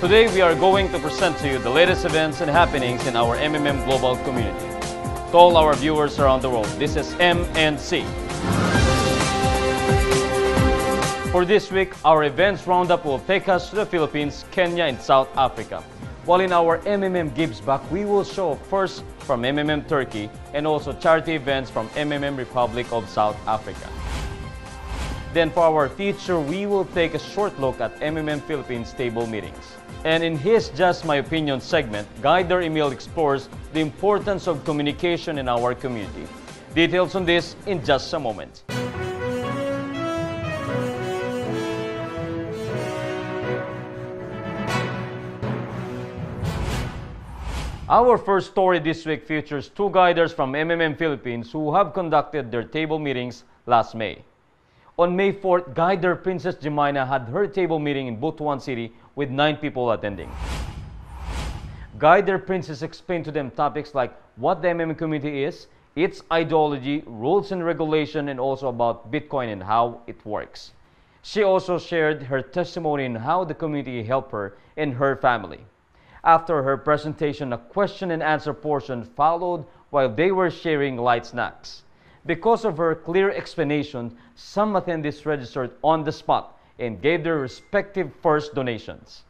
Today we are going to present to you the latest events and happenings in our MMM global community. To all our viewers around the world, this is MNC. For this week, our events roundup will take us to the Philippines, Kenya, and South Africa. While in our MMM Gives Back, we will show first from MMM Turkey and also charity events from MMM Republic of South Africa. Then for our feature, we will take a short look at MMM Philippines table meetings. And in his Just My Opinion segment, Guider Emil explores the importance of communication in our community. Details on this in just a moment. Our first story this week features two guiders from MMM Philippines who have conducted their table meetings last May. On May 4th, Guider Princess Jemina had her table meeting in Butuan City with 9 people attending. Guider Princess explained to them topics like what the MMM community is, its ideology, rules and regulation, and also about Bitcoin and how it works. She also shared her testimony on how the community helped her and her family. After her presentation, a question and answer portion followed while they were sharing light snacks. Because of her clear explanation, some attendees registered on the spot and gave their respective first donations.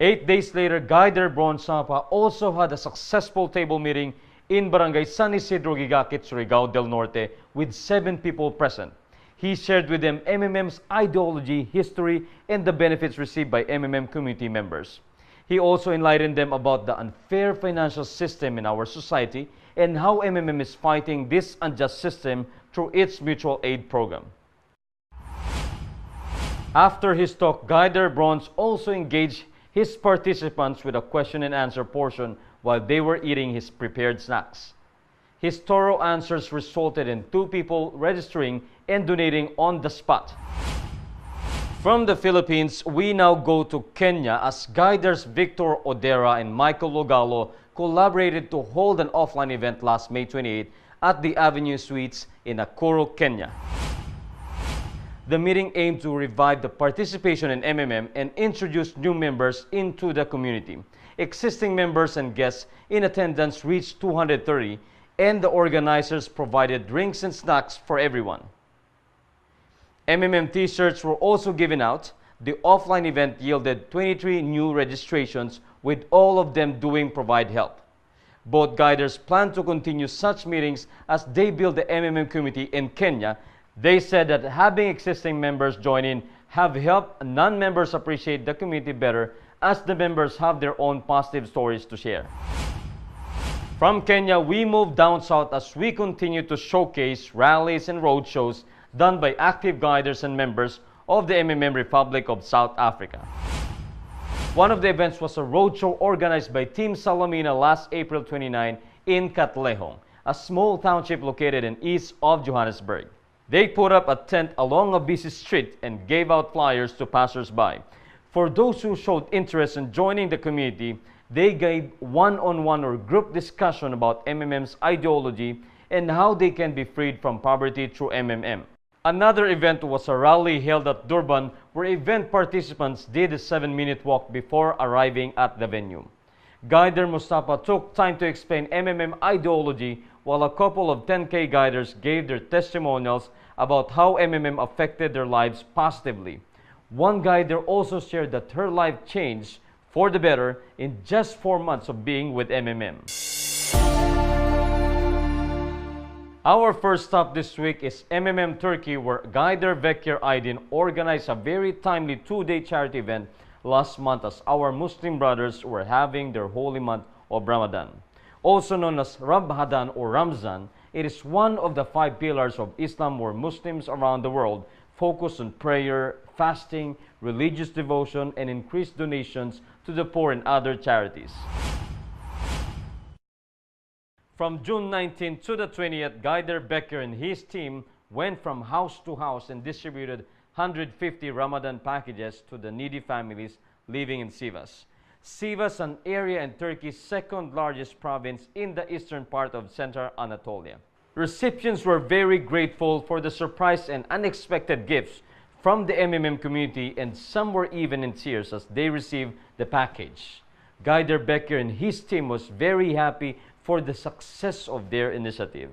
8 days later, Guider Bron Sapa also had a successful table meeting in Barangay San Isidro, Gigaquit, Surigao del Norte with 7 people present. He shared with them MMM's ideology, history, and the benefits received by MMM community members. He also enlightened them about the unfair financial system in our society and how MMM is fighting this unjust system through its mutual aid program. After his talk, Guider Bronze also engaged his participants with a question and answer portion while they were eating his prepared snacks. His thorough answers resulted in 2 people registering and donating on the spot. From the Philippines, we now go to Kenya as Guiders Victor Odera and Michael Logalo collaborated to hold an offline event last May 28 at the Avenue Suites in Nakuru, Kenya. The meeting aimed to revive the participation in MMM and introduce new members into the community. Existing members and guests in attendance reached 230, and the organizers provided drinks and snacks for everyone. MMM t-shirts were also given out. The offline event yielded 23 new registrations, with all of them doing provide help. Both guiders plan to continue such meetings as they build the MMM community in Kenya. They said that having existing members join in have helped non-members appreciate the community better as the members have their own positive stories to share. From Kenya, we move down south as we continue to showcase rallies and roadshows done by active guiders and members of the MMM Republic of South Africa. One of the events was a roadshow organized by Team Salamina last April 29 in Katlehong, a small township located in east of Johannesburg. They put up a tent along a busy street and gave out flyers to passers-by. For those who showed interest in joining the community, they gave one-on-one or group discussion about MMM's ideology and how they can be freed from poverty through MMM. Another event was a rally held at Durban where event participants did a 7-minute walk before arriving at the venue. Guider Mustafa took time to explain MMM ideology while a couple of 10K guiders gave their testimonials about how MMM affected their lives positively. One guider also shared that her life changed for the better in just 4 months of being with MMM. Our first stop this week is MMM Turkey, where Guider Vekir Aydin organized a very timely 2-day charity event last month as our Muslim brothers were having their holy month of Ramadan. Also known as Ramadan or Ramzan, it is one of the 5 pillars of Islam where Muslims around the world focus on prayer, fasting, religious devotion, and increased donations to the poor and other charities. From June 19 to the 20th, Guider Becker and his team went from house to house and distributed 150 Ramadan packages to the needy families living in Sivas. Sivas, an area in Turkey's second largest province in the eastern part of Central Anatolia. Recipients were very grateful for the surprise and unexpected gifts from the MMM community, and some were even in tears as they received the package. Guider Becker and his team was very happy for the success of their initiative.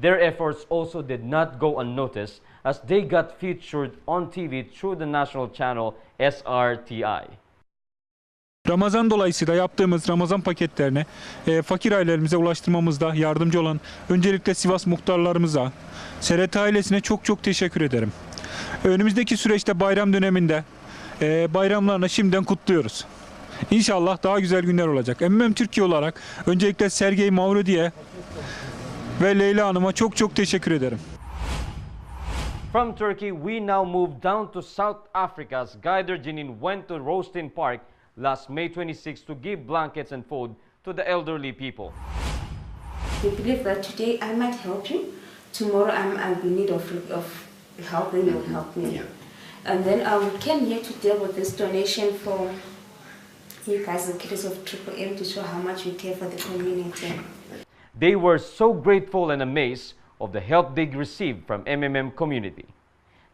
Their efforts also did not go unnoticed as they got featured on TV through the national channel SRTI. Ramazan dolayısıyla yaptığımız Ramazan paketlerini fakir ailelerimize ulaştırmamızda yardımcı olan öncelikle Sivas muhtarlarımıza, SRT ailesine çok teşekkür ederim. Önümüzdeki süreçte bayram döneminde bayramlarını şimdiden kutluyoruz. İnşallah daha güzel günler olacak. MMM Türkiye olarak öncelikle Sergey MavroNews ve Leyla Hanım'a çok teşekkür ederim. From Turkey, we now move down to South Africa as Guider Jeanine went to Roastin Park last May 26 to give blankets and food to the elderly people. We believe that today I might help you, tomorrow I'm in need of help, then you'll help me. Yeah. And then we came here to deal with this donation for you guys, the kids of Triple M, to show how much we care for the community. They were so grateful and amazed of the help they received from MMM community.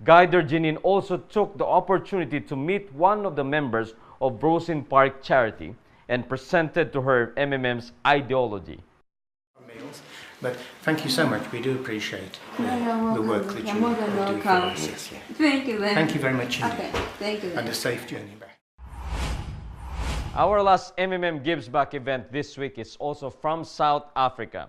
Guider Jeanine also took the opportunity to meet one of the members of Rosin Park charity and presented to her MMM's ideology. But thank you so much. We do appreciate the work that you do for us. Yes, yeah. Thank you then. Thank you very much indeed. Okay, thank you then. And a safe journey back. Our last MMM Gives Back event this week is also from South Africa.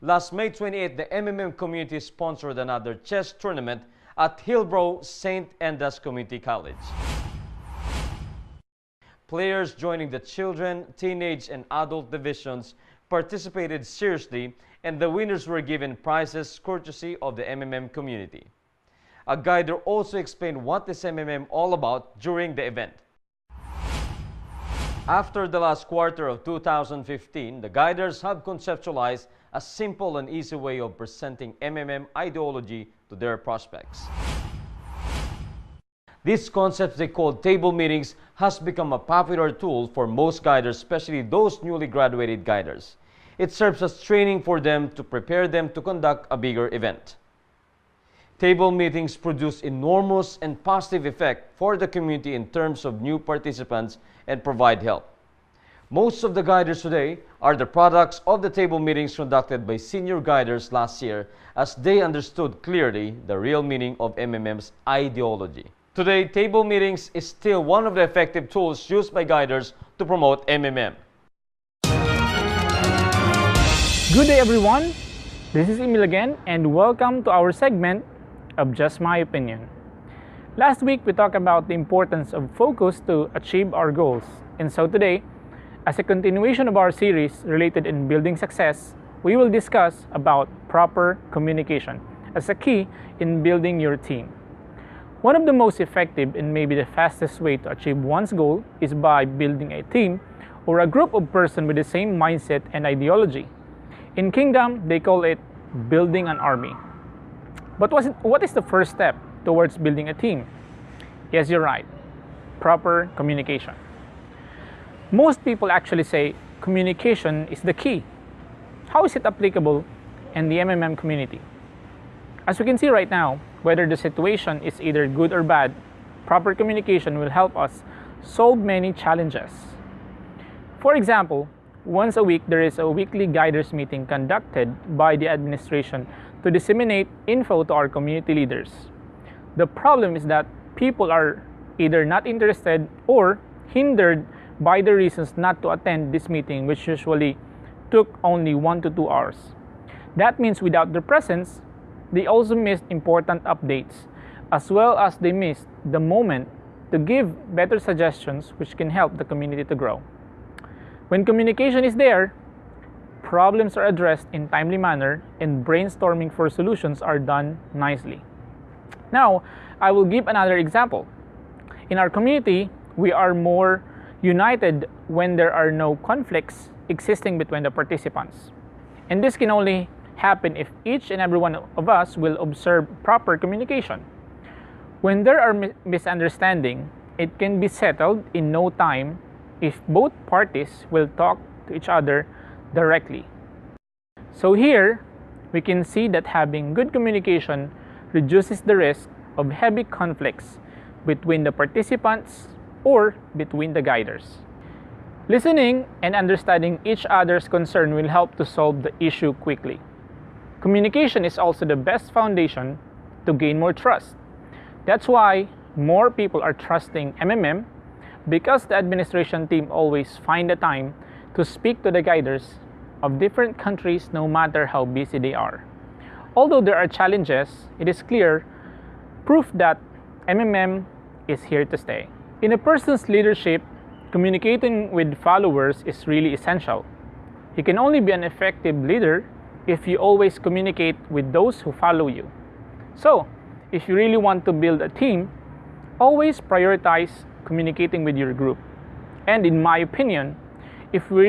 Last May 28, the MMM community sponsored another chess tournament at Hillbrow St. Enda's Community College. Players joining the children, teenage, and adult divisions participated seriously, and the winners were given prizes courtesy of the MMM community. A guider also explained what is MMM all about during the event. After the last quarter of 2015, the guiders have conceptualized a simple and easy way of presenting MMM ideology to their prospects. This concept they call table meetings has become a popular tool for most guiders, especially those newly graduated guiders. It serves as training for them to prepare them to conduct a bigger event. Table meetings produce enormous and positive effect for the community in terms of new participants and provide help. Most of the guiders today are the products of the table meetings conducted by senior guiders last year as they understood clearly the real meaning of MMM's ideology. Today, table meetings is still one of the effective tools used by guiders to promote MMM. Good day everyone, this is Emil again and welcome to our segment of Just My Opinion. Last week we talked about the importance of focus to achieve our goals, and so today, as a continuation of our series related in building success, we will discuss about proper communication as a key in building your team. One of the most effective and maybe the fastest way to achieve one's goal is by building a team or a group of persons with the same mindset and ideology. In Kingdom, they call it building an army. But what is the first step towards building a team? Yes, you're right. Proper communication. Most people actually say communication is the key. How is it applicable in the MMM community? As we can see right now, whether the situation is either good or bad, proper communication will help us solve many challenges. For example, once a week, there is a weekly guiders meeting conducted by the administration to disseminate info to our community leaders. The problem is that people are either not interested or hindered by the reasons not to attend this meeting, which usually took only 1 to 2 hours. That means without their presence, they also missed important updates, as well as they missed the moment to give better suggestions which can help the community to grow. When communication is there, problems are addressed in timely manner and brainstorming for solutions are done nicely. Now, I will give another example. In our community, we are more united when there are no conflicts existing between the participants. And this can only happen if each and every one of us will observe proper communication. When there are misunderstandings, it can be settled in no time if both parties will talk to each other directly. So here, we can see that having good communication reduces the risk of heavy conflicts between the participants, or between the guiders. Listening and understanding each other's concern will help to solve the issue quickly. Communication is also the best foundation to gain more trust. That's why more people are trusting MMM, because the administration team always find the time to speak to the guiders of different countries no matter how busy they are. Although there are challenges, it is clear proof that MMM is here to stay. In a person's leadership, communicating with followers is really essential. You can only be an effective leader if you always communicate with those who follow you. So, if you really want to build a team, always prioritize communicating with your group. And in my opinion, if we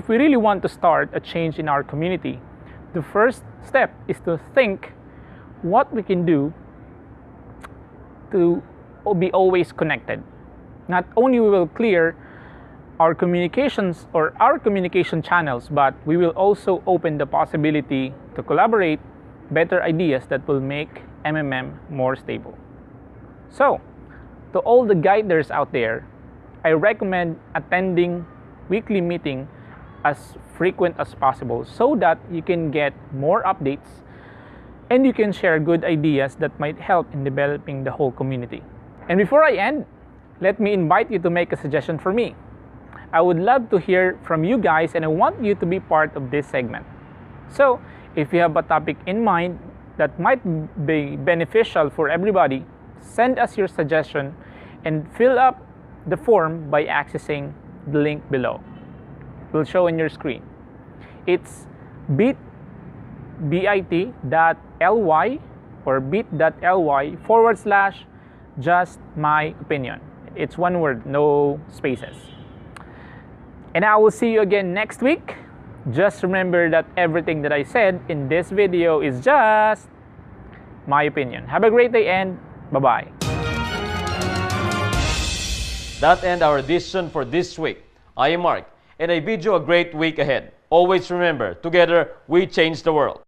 really want to start a change in our community, the first step is to think what we can do to be always connected. Not only we will clear our communications or our communication channels, but we will also open the possibility to collaborate better ideas that will make MMM more stable. So, to all the guiders out there, I recommend attending weekly meeting as frequent as possible so that you can get more updates and you can share good ideas that might help in developing the whole community. And before I end, let me invite you to make a suggestion for me. I would love to hear from you guys and I want you to be part of this segment. So, if you have a topic in mind that might be beneficial for everybody, send us your suggestion and fill up the form by accessing the link below. It will show on your screen. It's bit.ly or bit.ly/just my opinion. It's one word, no spaces. And I will see you again next week. Just remember that everything that I said in this video is just my opinion. Have a great day and bye-bye. That ends our edition for this week. I am Mark, and I bid you a great week ahead. Always remember, together we change the world.